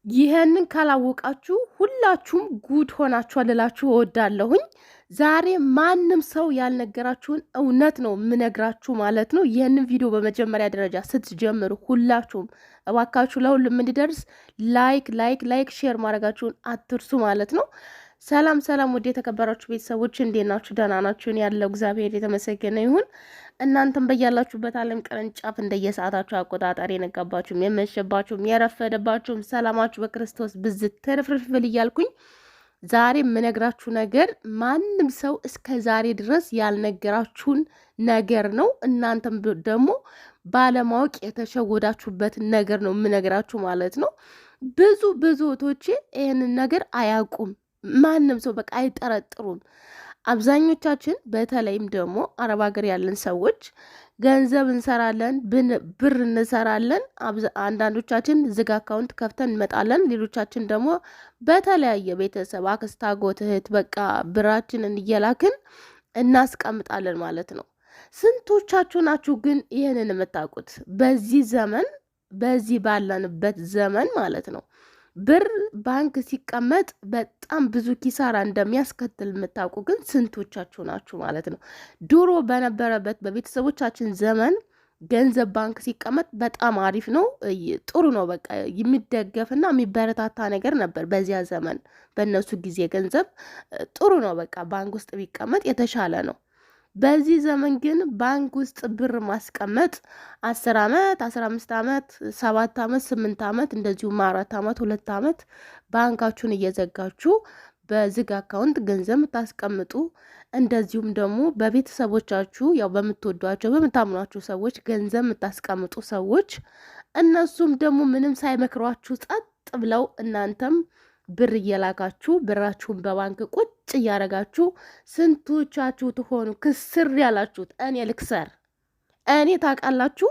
ይሄንን ካላወቃችሁ ሁላችሁም ጉድ ሆናችኋል ልላችሁ እወዳለሁኝ። ዛሬ ማንም ሰው ያልነገራችሁን እውነት ነው የምነግራችሁ ማለት ነው። ይህንን ቪዲዮ በመጀመሪያ ደረጃ ስትጀምሩ ሁላችሁም እባካችሁ ለሁሉም እንዲደርስ ላይክ ሼር ማድረጋችሁን አትርሱ ማለት ነው። ሰላም ሰላም፣ ወደ የተከበራችሁ ቤተሰቦች እንዴት ናችሁ? ደህና ናችሁን? ያለው እግዚአብሔር የተመሰገነ ይሁን። እናንተም በያላችሁበት ዓለም ቅርንጫፍ እንደየሰዓታችሁ አቆጣጠር የነጋባችሁም የመሸባችሁም የረፈደባችሁም ሰላማችሁ በክርስቶስ ብዝት ተረፍርፍል እያልኩኝ ዛሬ የምነግራችሁ ነገር ማንም ሰው እስከ ዛሬ ድረስ ያልነገራችሁን ነገር ነው። እናንተም ደግሞ ባለማወቅ የተሸወዳችሁበትን ነገር ነው የምነግራችሁ ማለት ነው። ብዙ እህቶቼ ይህንን ነገር አያውቁም። ማንም ሰው በቃ አይጠረጥሩም። አብዛኞቻችን በተለይም ደግሞ አረብ ሀገር ያለን ሰዎች ገንዘብ እንሰራለን፣ ብር እንሰራለን። አንዳንዶቻችን ዝግ አካውንት ከፍተን እንመጣለን። ሌሎቻችን ደግሞ በተለያየ ቤተሰብ አክስት፣ አጎት፣ እህት በቃ ብራችንን እየላክን እናስቀምጣለን ማለት ነው። ስንቶቻችሁ ናችሁ ግን ይህንን የምታውቁት? በዚህ ዘመን በዚህ ባለንበት ዘመን ማለት ነው ብር ባንክ ሲቀመጥ በጣም ብዙ ኪሳራ እንደሚያስከትል የምታውቁ ግን ስንቶቻችሁ ናችሁ ማለት ነው። ድሮ በነበረበት በቤተሰቦቻችን ዘመን ገንዘብ ባንክ ሲቀመጥ በጣም አሪፍ ነው፣ ጥሩ ነው። በቃ የሚደገፍና የሚበረታታ ነገር ነበር በዚያ ዘመን። በእነሱ ጊዜ ገንዘብ ጥሩ ነው፣ በቃ ባንክ ውስጥ ቢቀመጥ የተሻለ ነው። በዚህ ዘመን ግን ባንክ ውስጥ ብር ማስቀመጥ 10 ዓመት 15 ዓመት 7 ዓመት 8 ዓመት እንደዚሁም 4 ዓመት 2 ዓመት ባንካችሁን እየዘጋችሁ በዝግ አካውንት ገንዘብ የምታስቀምጡ እንደዚሁም ደግሞ በቤተሰቦቻችሁ ያው በምትወዷቸው በምታምኗቸው ሰዎች ገንዘብ የምታስቀምጡ ሰዎች እነሱም ደግሞ ምንም ሳይመክሯችሁ ጸጥ ብለው እናንተም ብር እየላካችሁ ብራችሁን በባንክ ቁጭ እያረጋችሁ ስንቶቻችሁ ትሆኑ ክስር ያላችሁት? እኔ ልክሰር እኔ ታውቃላችሁ።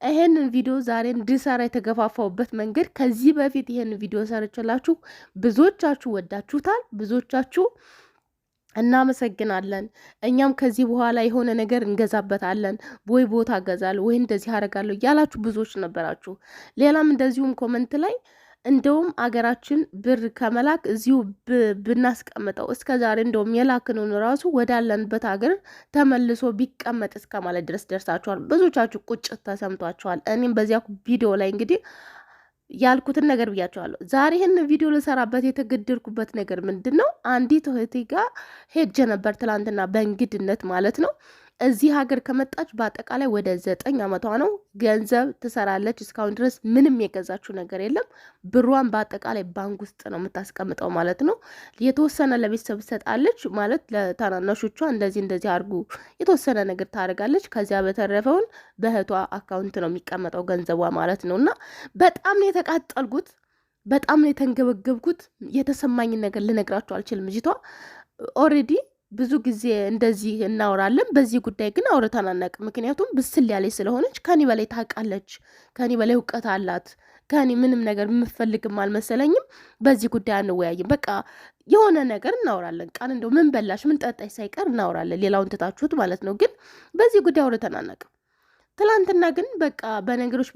ይሄንን ቪዲዮ ዛሬ እንድሰራ የተገፋፋውበት መንገድ ከዚህ በፊት ይሄንን ቪዲዮ ሰርችላችሁ ብዙዎቻችሁ ወዳችሁታል፣ ብዙዎቻችሁ እናመሰግናለን። እኛም ከዚህ በኋላ የሆነ ነገር እንገዛበታለን፣ ወይ ቦታ እገዛለሁ ወይ እንደዚህ አደርጋለሁ እያላችሁ ብዙዎች ነበራችሁ። ሌላም እንደዚሁም ኮመንት ላይ እንደውም አገራችን ብር ከመላክ እዚሁ ብናስቀምጠው እስከ ዛሬ እንደውም የላክነውን ራሱ ወዳለንበት ሀገር ተመልሶ ቢቀመጥ እስከ ማለት ድረስ ደርሳችኋል። ብዙዎቻችሁ ቁጭት ተሰምቷችኋል። እኔም በዚያ ቪዲዮ ላይ እንግዲህ ያልኩትን ነገር ብያቸዋለሁ። ዛሬ ይህን ቪዲዮ ልሰራበት የተገደድኩበት ነገር ምንድን ነው? አንዲት እህቴ ጋር ሄጄ ነበር ትላንትና በእንግድነት ማለት ነው። እዚህ ሀገር ከመጣች በአጠቃላይ ወደ 9 ዓመቷ ነው። ገንዘብ ትሰራለች። እስካሁን ድረስ ምንም የገዛችው ነገር የለም። ብሯን በአጠቃላይ ባንክ ውስጥ ነው የምታስቀምጠው ማለት ነው። የተወሰነ ለቤተሰብ ትሰጣለች ማለት ለታናናሾቿ እንደዚህ አድርጉ የተወሰነ ነገር ታደርጋለች። ከዚያ በተረፈውን በእህቷ አካውንት ነው የሚቀመጠው ገንዘቧ ማለት ነው። እና በጣም ነው የተቃጠልኩት፣ በጣም ነው የተንገበገብኩት። የተሰማኝን ነገር ልነግራቸው አልችልም። ልጅቷ ኦልሬዲ ብዙ ጊዜ እንደዚህ እናወራለን። በዚህ ጉዳይ ግን አውርተን አናውቅም። ምክንያቱም ብስል ያለች ስለሆነች ከኔ በላይ ታውቃለች፣ ከኔ በላይ እውቀት አላት። ከኔ ምንም ነገር የምፈልግም አልመሰለኝም። በዚህ ጉዳይ አንወያይም። በቃ የሆነ ነገር እናወራለን። ቃል እንደው ምን በላሽ ምን ጠጣሽ ሳይቀር እናወራለን። ሌላውን ትታችሁት ማለት ነው። ግን በዚህ ጉዳይ አውርተን አናውቅም። ትላንትና ግን በቃ በነገሮች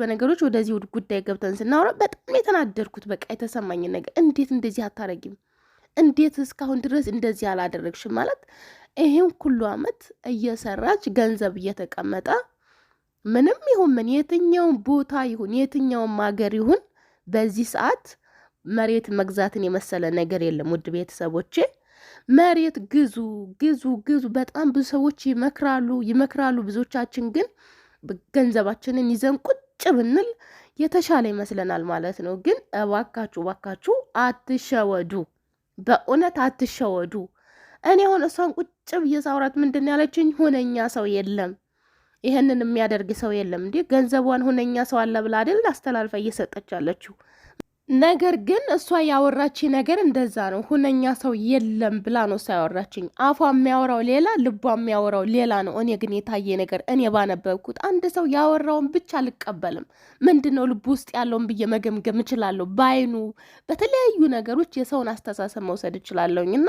ወደዚህ ጉዳይ ገብተን ስናወራ በጣም የተናደርኩት በቃ የተሰማኝን ነገር እንዴት እንደዚህ አታረጊም? እንዴት እስካሁን ድረስ እንደዚህ አላደረግሽም? ማለት ይሄን ሁሉ አመት እየሰራች ገንዘብ እየተቀመጠ ምንም ይሁን ምን የትኛውን ቦታ ይሁን የትኛውን ሀገር ይሁን በዚህ ሰዓት መሬት መግዛትን የመሰለ ነገር የለም። ውድ ቤተሰቦቼ መሬት ግዙ። በጣም ብዙ ሰዎች ይመክራሉ። ብዙዎቻችን ግን ገንዘባችንን ይዘን ቁጭ ብንል የተሻለ ይመስለናል ማለት ነው። ግን እባካችሁ አትሸወዱ። በእውነት አትሸወዱ። እኔ አሁን እሷን ቁጭ ብዬ ሳውራት ምንድን ያለችኝ ሁነኛ ሰው የለም፣ ይህንን የሚያደርግ ሰው የለም። እንዲህ ገንዘቧን ሁነኛ ሰው አለ ብላ አይደል አስተላልፋ እየሰጠች ያለችው። ነገር ግን እሷ ያወራች ነገር እንደዛ ነው። ሁነኛ ሰው የለም ብላ ነው እሷ ያወራችኝ። አፏ የሚያወራው ሌላ፣ ልቧ የሚያወራው ሌላ ነው። እኔ ግን የታየ ነገር እኔ ባነበብኩት አንድ ሰው ያወራውን ብቻ አልቀበልም። ምንድን ነው ልቡ ውስጥ ያለውን ብዬ መገምገም እችላለሁ። በአይኑ በተለያዩ ነገሮች የሰውን አስተሳሰብ መውሰድ እችላለሁኝ። እና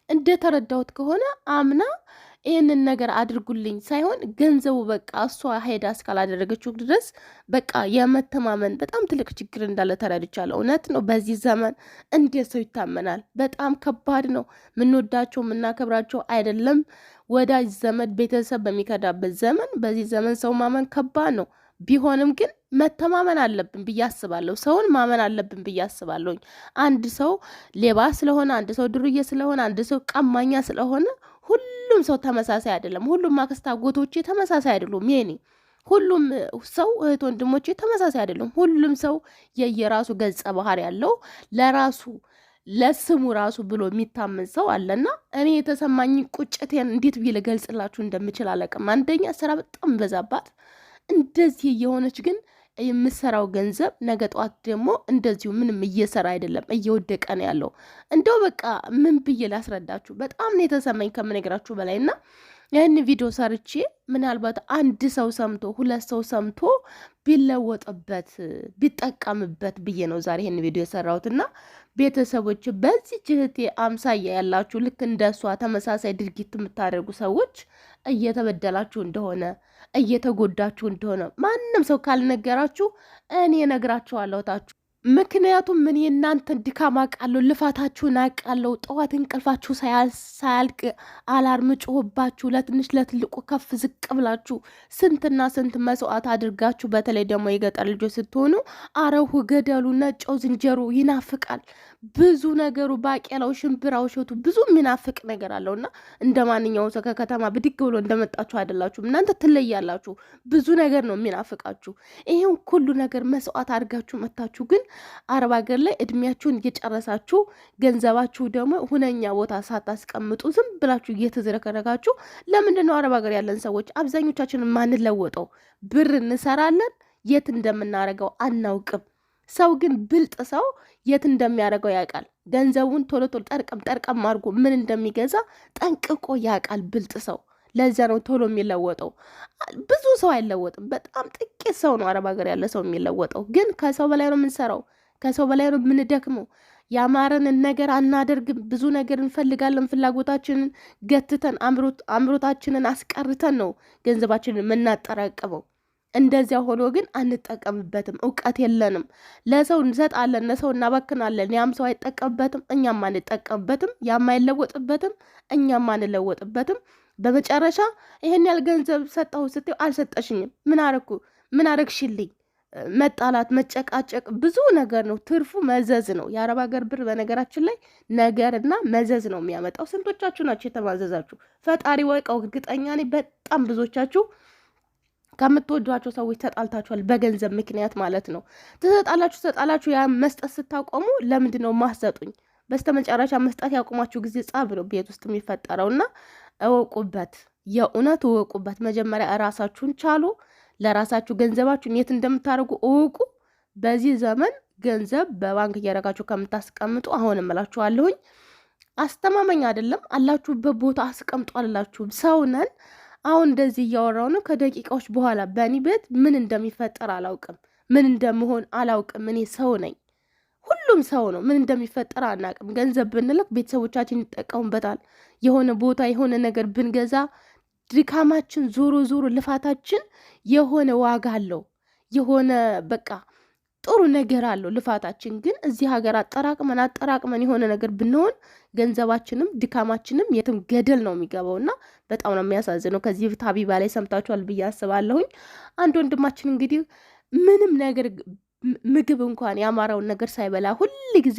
እንደተረዳሁት ከሆነ አምና ይህንን ነገር አድርጉልኝ ሳይሆን ገንዘቡ በቃ እሷ ሄዳ እስካላደረገችው ድረስ በቃ የመተማመን በጣም ትልቅ ችግር እንዳለ ተረድቻለሁ። እውነት ነው። በዚህ ዘመን እንዴት ሰው ይታመናል? በጣም ከባድ ነው። የምንወዳቸው የምናከብራቸው አይደለም ወዳጅ ዘመድ ቤተሰብ በሚከዳበት ዘመን በዚህ ዘመን ሰው ማመን ከባድ ነው። ቢሆንም ግን መተማመን አለብን ብዬ አስባለሁ። ሰውን ማመን አለብን ብዬ አስባለሁኝ። አንድ ሰው ሌባ ስለሆነ፣ አንድ ሰው ድሩዬ ስለሆነ፣ አንድ ሰው ቀማኛ ስለሆነ ሁሉም ሰው ተመሳሳይ አይደለም። ሁሉም አክስት አጎቶቼ ተመሳሳይ አይደሉም። የኔ ሁሉም ሰው እህት ወንድሞቼ ተመሳሳይ አይደሉም። ሁሉም ሰው የየራሱ ገጸ ባህሪ ያለው ለራሱ ለስሙ ራሱ ብሎ የሚታመን ሰው አለና እኔ የተሰማኝ ቁጭቴን እንዴት ብዬ ልገልጽላችሁ እንደምችል አላውቅም። አንደኛ ስራ በጣም በዛባት እንደዚህ የሆነች ግን የምሰራው ገንዘብ ነገ ጠዋት ደግሞ እንደዚሁ ምንም እየሰራ አይደለም፣ እየወደቀ ነው ያለው። እንደው በቃ ምን ብዬ ላስረዳችሁ፣ በጣም ነው የተሰማኝ ከምነግራችሁ በላይ እና ይህን ቪዲዮ ሰርቼ ምናልባት አንድ ሰው ሰምቶ ሁለት ሰው ሰምቶ ቢለወጥበት ቢጠቀምበት ብዬ ነው ዛሬ ይህን ቪዲዮ የሰራሁትና ቤተሰቦች በዚህ ጅህቴ አምሳያ ያላችሁ ልክ እንደሷ ተመሳሳይ ድርጊት የምታደርጉ ሰዎች እየተበደላችሁ እንደሆነ እየተጎዳችሁ እንደሆነ ማንም ሰው ካልነገራችሁ እኔ እነግራችኋለሁ ታችሁ። ምክንያቱም ምን የእናንተን ድካም አውቃለሁ፣ ልፋታችሁን አውቃለሁ። ጠዋት እንቅልፋችሁ ሳያልቅ አላርም ጮህባችሁ ለትንሽ ለትልቁ ከፍ ዝቅ ብላችሁ ስንትና ስንት መስዋዕት አድርጋችሁ፣ በተለይ ደግሞ የገጠር ልጆች ስትሆኑ አረሁ ገደሉ ነጨው ዝንጀሮ ይናፍቃል። ብዙ ነገሩ ባቄላው፣ ሽምብራው፣ እሸቱ ብዙ የሚናፍቅ ነገር አለውና እንደ ማንኛውም ሰው ከከተማ ብድግ ብሎ እንደመጣችሁ አይደላችሁም። እናንተ ትለያላችሁ። ብዙ ነገር ነው የሚናፍቃችሁ። ይሄን ሁሉ ነገር መስዋዕት አድርጋችሁ መታችሁ ግን አረብ ሀገር ላይ እድሜያችሁን እየጨረሳችሁ ገንዘባችሁ ደግሞ ሁነኛ ቦታ ሳታስቀምጡ ዝም ብላችሁ እየተዝረከረካችሁ ለምንድን ነው አረብ ሀገር ያለን ሰዎች አብዛኞቻችን ማንለወጠው? ብር እንሰራለን፣ የት እንደምናረገው አናውቅም። ሰው ግን ብልጥ ሰው የት እንደሚያደርገው ያውቃል። ገንዘቡን ቶሎ ቶሎ ጠርቀም አድርጎ ምን እንደሚገዛ ጠንቅቆ ያውቃል ብልጥ ሰው። ለዚያ ነው ቶሎ የሚለወጠው። ብዙ ሰው አይለወጥም። በጣም ጥቂት ሰው ነው አረብ ሀገር ያለ ሰው የሚለወጠው። ግን ከሰው በላይ ነው የምንሰራው፣ ከሰው በላይ ነው የምንደክመው። ያማረንን ነገር አናደርግም። ብዙ ነገር እንፈልጋለን። ፍላጎታችንን ገትተን አምሮታችንን አስቀርተን ነው ገንዘባችንን የምናጠራቅመው። እንደዚያ ሆኖ ግን አንጠቀምበትም። እውቀት የለንም። ለሰው እንሰጣለን፣ ለሰው እናባክናለን። ያም ሰው አይጠቀምበትም፣ እኛም አንጠቀምበትም። ያም አይለወጥበትም፣ እኛም አንለወጥበትም። በመጨረሻ ይሄን ያህል ገንዘብ ሰጠሁ ስትይው አልሰጠሽኝም፣ ምን አረግሽልኝ፣ መጣላት፣ መጨቃጨቅ ብዙ ነገር ነው። ትርፉ መዘዝ ነው። የአረብ ሀገር ብር በነገራችን ላይ ነገርና መዘዝ ነው የሚያመጣው። ስንቶቻችሁ ናቸው የተማዘዛችሁ? ፈጣሪ ወቀው። እርግጠኛ ነኝ በጣም ብዙዎቻችሁ ከምትወዷቸው ሰዎች ተጣልታችኋል፣ በገንዘብ ምክንያት ማለት ነው። ትሰጣላችሁ። ያ መስጠት ስታቆሙ ለምንድን ነው ማሰጡኝ? በስተመጨረሻ መስጠት ያቆማችሁ ጊዜ ጸብ ነው ቤት ውስጥ የሚፈጠረውና እወቁበት፣ የእውነት እወቁበት። መጀመሪያ እራሳችሁን ቻሉ። ለራሳችሁ ገንዘባችሁን የት እንደምታደርጉ እወቁ። በዚህ ዘመን ገንዘብ በባንክ እያደረጋችሁ ከምታስቀምጡ አሁን እምላችኋለሁኝ አስተማመኝ አይደለም። አላችሁበት ቦታ አስቀምጡ አላችሁ። ሰው ነን። አሁን እንደዚህ እያወራው ነው። ከደቂቃዎች በኋላ በእኔ ቤት ምን እንደሚፈጠር አላውቅም፣ ምን እንደምሆን አላውቅም። እኔ ሰው ነኝ። ሁሉም ሰው ነው። ምን እንደሚፈጠር አናውቅም። ገንዘብ ብንልክ ቤተሰቦቻችን ይጠቀሙበታል። የሆነ ቦታ የሆነ ነገር ብንገዛ ድካማችን ዞሮ ዞሮ ልፋታችን የሆነ ዋጋ አለው። የሆነ በቃ ጥሩ ነገር አለው ልፋታችን። ግን እዚህ ሀገር አጠራቅመን የሆነ ነገር ብንሆን ገንዘባችንም ድካማችንም የትም ገደል ነው የሚገባውና በጣም ነው የሚያሳዝነው። ከዚህ በፊት ሀቢባ ላይ ሰምታችኋል ብዬ አስባለሁኝ። አንድ ወንድማችን እንግዲህ ምንም ነገር ምግብ እንኳን ያማረውን ነገር ሳይበላ ሁል ጊዜ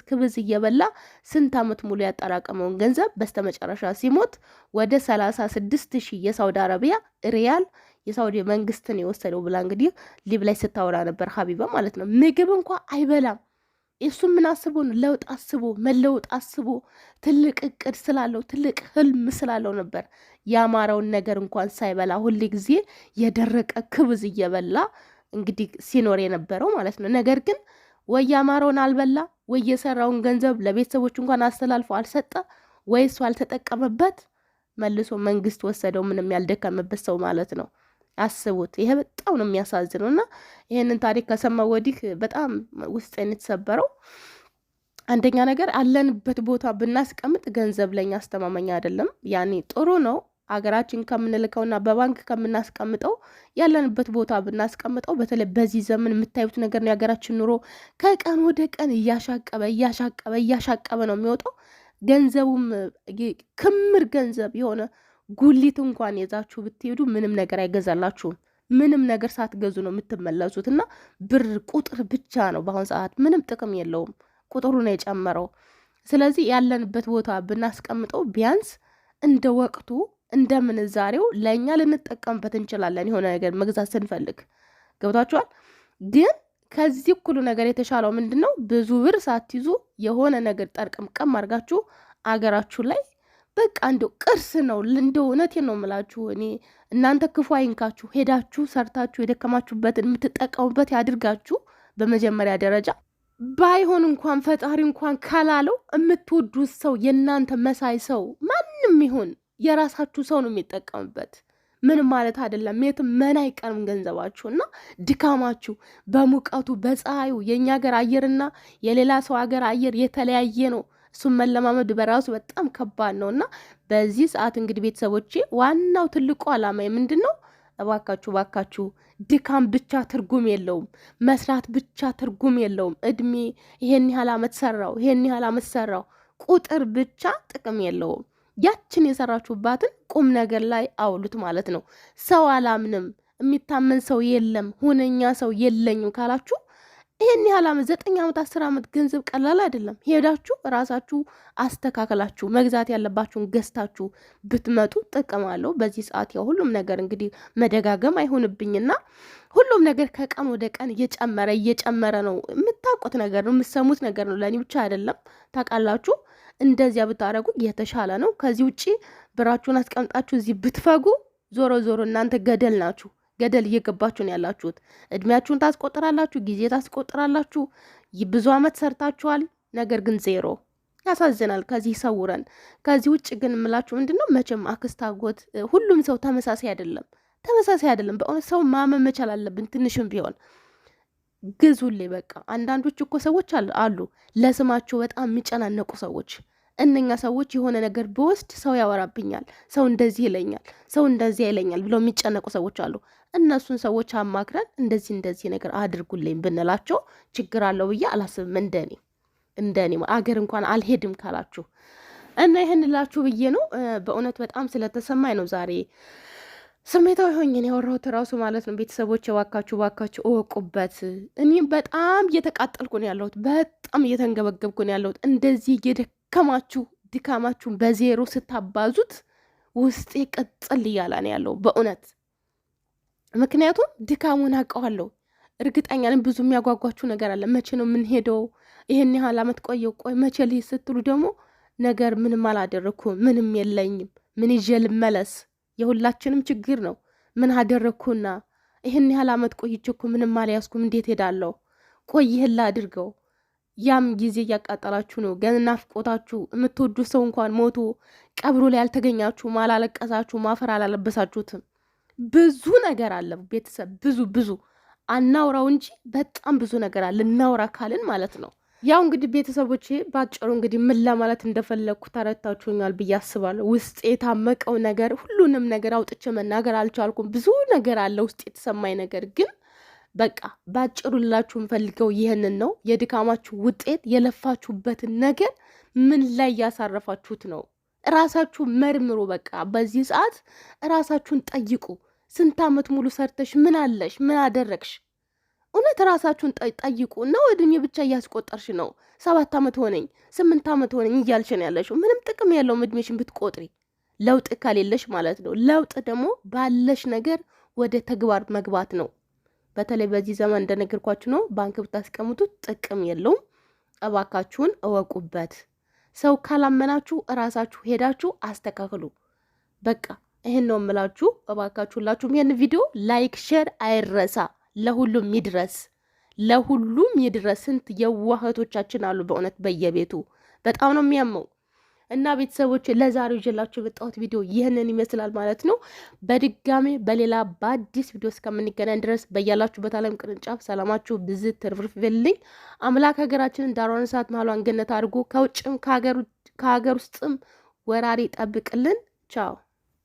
ክብዝ እየበላ ስንት ዓመት ሙሉ ያጠራቀመውን ገንዘብ በስተመጨረሻ ሲሞት ወደ 36,000 የሳውዲ አረቢያ ሪያል የሳውዲ መንግስትን የወሰደው ብላ እንግዲህ ሊብ ላይ ስታወራ ነበር ሀቢባ ማለት ነው። ምግብ እንኳ አይበላም። እሱ ምን አስቦ ነው? ለውጥ አስቦ መለውጥ አስቦ ትልቅ እቅድ ስላለው ትልቅ ህልም ስላለው ነበር ያማረውን ነገር እንኳን ሳይበላ ሁል ጊዜ የደረቀ ክብዝ እየበላ እንግዲህ ሲኖር የነበረው ማለት ነው። ነገር ግን ወይ ያማረውን አልበላ፣ ወይ የሰራውን ገንዘብ ለቤተሰቦች እንኳን አስተላልፎ አልሰጠ፣ ወይ እሱ አልተጠቀመበት፣ መልሶ መንግስት ወሰደው። ምንም ያልደከመበት ሰው ማለት ነው። አስቡት። ይሄ በጣም ነው የሚያሳዝነው እና ይሄንን ታሪክ ከሰማሁ ወዲህ በጣም ውስጤን የተሰበረው አንደኛ ነገር አለንበት ቦታ ብናስቀምጥ ገንዘብ ለኛ አስተማመኛ አይደለም። ያኔ ጥሩ ነው አገራችን ከምንልከውና በባንክ ከምናስቀምጠው ያለንበት ቦታ ብናስቀምጠው። በተለይ በዚህ ዘመን የምታዩት ነገር ነው። የሀገራችን ኑሮ ከቀን ወደ ቀን እያሻቀበ ነው የሚወጣው። ገንዘቡም ክምር ገንዘብ የሆነ ጉሊት እንኳን ይዛችሁ ብትሄዱ ምንም ነገር አይገዛላችሁም። ምንም ነገር ሳትገዙ ነው የምትመለሱት። እና ብር ቁጥር ብቻ ነው በአሁን ሰዓት፣ ምንም ጥቅም የለውም። ቁጥሩ ነው የጨመረው። ስለዚህ ያለንበት ቦታ ብናስቀምጠው ቢያንስ እንደ ወቅቱ እንደ ምንዛሬው ለእኛ ልንጠቀምበት እንችላለን። የሆነ ነገር መግዛት ስንፈልግ ገብቷችኋል። ግን ከዚህ እኩሉ ነገር የተሻለው ምንድን ነው? ብዙ ብር ሳትይዙ የሆነ ነገር ጠርቅምቀም አድርጋችሁ አገራችሁ ላይ በቃ እንደው ቅርስ ነው። እንደው እውነቴን ነው የምላችሁ። እኔ እናንተ ክፉ አይንካችሁ። ሄዳችሁ ሰርታችሁ የደከማችሁበትን የምትጠቀሙበት ያድርጋችሁ። በመጀመሪያ ደረጃ ባይሆን እንኳን ፈጣሪ እንኳን ካላለው የምትወዱት ሰው የእናንተ መሳይ ሰው ማንም ይሁን የራሳችሁ ሰው ነው የሚጠቀምበት። ምንም ማለት አይደለም። የትም መና አይቀርም ገንዘባችሁ እና ድካማችሁ በሙቀቱ በፀሐዩ። የእኛ ሀገር አየርና የሌላ ሰው ሀገር አየር የተለያየ ነው። እሱም መለማመድ በራሱ በጣም ከባድ ነው። እና በዚህ ሰዓት እንግዲህ ቤተሰቦቼ ዋናው ትልቁ ዓላማ ምንድን ነው? እባካችሁ ድካም ብቻ ትርጉም የለውም። መስራት ብቻ ትርጉም የለውም። እድሜ ይሄን ያህል ዓመት ሰራው፣ ይሄን ያህል ዓመት ሰራው፣ ቁጥር ብቻ ጥቅም የለውም። ያችን የሰራችሁባትን ቁም ነገር ላይ አውሉት ማለት ነው። ሰው አላምንም፣ የሚታመን ሰው የለም፣ ሁነኛ ሰው የለኝም ካላችሁ ይሄን ያህል ዓመት 9 ዓመት 10 ዓመት ገንዘብ ቀላል አይደለም። ሄዳችሁ ራሳችሁ አስተካከላችሁ መግዛት ያለባችሁን ገዝታችሁ ብትመጡ ጥቅም አለው። በዚህ ሰዓት ያው ሁሉም ነገር እንግዲህ መደጋገም አይሆንብኝና ሁሉም ነገር ከቀን ወደ ቀን እየጨመረ ነው። የምታውቁት ነገር ነው፣ የምትሰሙት ነገር ነው። ለእኔ ብቻ አይደለም ታውቃላችሁ። እንደዚያ ብታደርጉ የተሻለ ነው። ከዚህ ውጪ ብራችሁን አስቀምጣችሁ እዚህ ብትፈጉ ዞሮ እናንተ ገደል ናችሁ። ገደል እየገባችሁ ነው ያላችሁት። እድሜያችሁን ታስቆጥራላችሁ፣ ጊዜ ታስቆጥራላችሁ። ብዙ ዓመት ሰርታችኋል፣ ነገር ግን ዜሮ። ያሳዝናል። ከዚህ ይሰውረን። ከዚህ ውጭ ግን የምላችሁ ምንድን ነው? መቼም አክስት፣ አጎት፣ ሁሉም ሰው ተመሳሳይ አይደለም። በእውነት ሰው ማመን መቻል አለብን። ትንሽም ቢሆን ግዙልኝ በቃ። አንዳንዶች እኮ ሰዎች አሉ ለስማቸው በጣም የሚጨናነቁ ሰዎች። እነኛ ሰዎች የሆነ ነገር በወስድ ሰው ያወራብኛል፣ ሰው እንደዚህ ይለኛል፣ ሰው እንደዚህ ይለኛል ብለው የሚጨነቁ ሰዎች አሉ። እነሱን ሰዎች አማክረን እንደዚህ ነገር አድርጉልኝ ብንላቸው ችግር አለው ብዬ አላስብም። እንደኔ አገር እንኳን አልሄድም ካላችሁ እና ይህን ላችሁ ብዬ ነው። በእውነት በጣም ስለተሰማኝ ነው ዛሬ ስሜታዊ ሆኜን ያወራሁት ራሱ ማለት ነው። ቤተሰቦች እባካችሁ እወቁበት። እኔም በጣም እየተቃጠልኩ ነው ያለሁት፣ በጣም እየተንገበገብኩ ነው ያለሁት። እንደዚህ እየደከማችሁ ድካማችሁን በዜሮ ስታባዙት ውስጤ ቅጥል እያለ ነው ያለው በእውነት። ምክንያቱም ድካሙን አውቀዋለሁ። እርግጠኛ ነኝ ብዙ የሚያጓጓችሁ ነገር አለ። መቼ ነው የምንሄደው? ይሄን ያህል ዓመት ቆይ መቼ ልሂድ ስትሉ ደግሞ ነገር ምንም አላደረኩም፣ ምንም የለኝም፣ ምን ይዤ ልመለስ? የሁላችንም ችግር ነው። ምን አደረግኩና ይህን ያህል ዓመት ቆይቼ እኮ ምንም አልያዝኩም፣ እንዴት ሄዳለሁ? ቆይህን ላድርገው። ያም ጊዜ እያቃጠላችሁ ነው። ገና ናፍቆታችሁ የምትወዱ ሰው እንኳን ሞቶ ቀብሮ ላይ ያልተገኛችሁ፣ አላለቀሳችሁ፣ ማፈር አላለበሳችሁትም። ብዙ ነገር አለ ቤተሰብ፣ ብዙ አናውራው እንጂ በጣም ብዙ ነገር አለ። እናውራ ካልን ማለት ነው። ያው እንግዲህ ቤተሰቦቼ ባጭሩ እንግዲህ ምን ለማለት እንደፈለግኩ ተረድታችሁኛል ብዬ አስባለሁ። ውስጥ የታመቀው ነገር ሁሉንም ነገር አውጥቼ መናገር አልቻልኩም። ብዙ ነገር አለ ውስጥ የተሰማኝ ነገር፣ ግን በቃ ባጭሩ ልላችሁ እንፈልገው ይህንን ነው። የድካማችሁ ውጤት የለፋችሁበትን ነገር ምን ላይ ያሳረፋችሁት ነው? ራሳችሁ መርምሩ። በቃ በዚህ ሰዓት ራሳችሁን ጠይቁ። ስንት ዓመት ሙሉ ሰርተሽ ምን አለሽ? ምን አደረግሽ? እውነት ራሳችሁን ጠይቁ። ነው እድሜ ብቻ እያስቆጠርሽ ነው። 7 ዓመት ሆነኝ 8 ዓመት ሆነኝ እያልሽ ነው ያለሽው። ምንም ጥቅም የለውም እድሜሽን ብትቆጥሪ፣ ለውጥ ከሌለሽ ማለት ነው። ለውጥ ደግሞ ባለሽ ነገር ወደ ተግባር መግባት ነው። በተለይ በዚህ ዘመን እንደነገርኳችሁ ነው። ባንክ ብታስቀምጡት ጥቅም የለውም። እባካችሁን እወቁበት። ሰው ካላመናችሁ እራሳችሁ ሄዳችሁ አስተካክሉ። በቃ ይህን ነው የምላችሁ። እባካችሁ ሁላችሁም ይህን ቪዲዮ ላይክ፣ ሼር አይረሳ። ለሁሉም ይድረስ። ስንት የዋህቶቻችን አሉ በእውነት በየቤቱ። በጣም ነው የሚያመው። እና ቤተሰቦች ለዛሬው ይዤላችሁ የመጣሁት ቪዲዮ ይህንን ይመስላል ማለት ነው። በድጋሚ በሌላ በአዲስ ቪዲዮ እስከምንገናኝ ድረስ በያላችሁበት ዓለም ቅርንጫፍ ሰላማችሁ ብዝት ትርፍርፍ ይበልልኝ። አምላክ ሀገራችንን ዳሯን እሳት መሀሏን ገነት አድርጎ ከውጭም ከሀገር ውስጥም ወራሪ ጠብቅልን። ቻው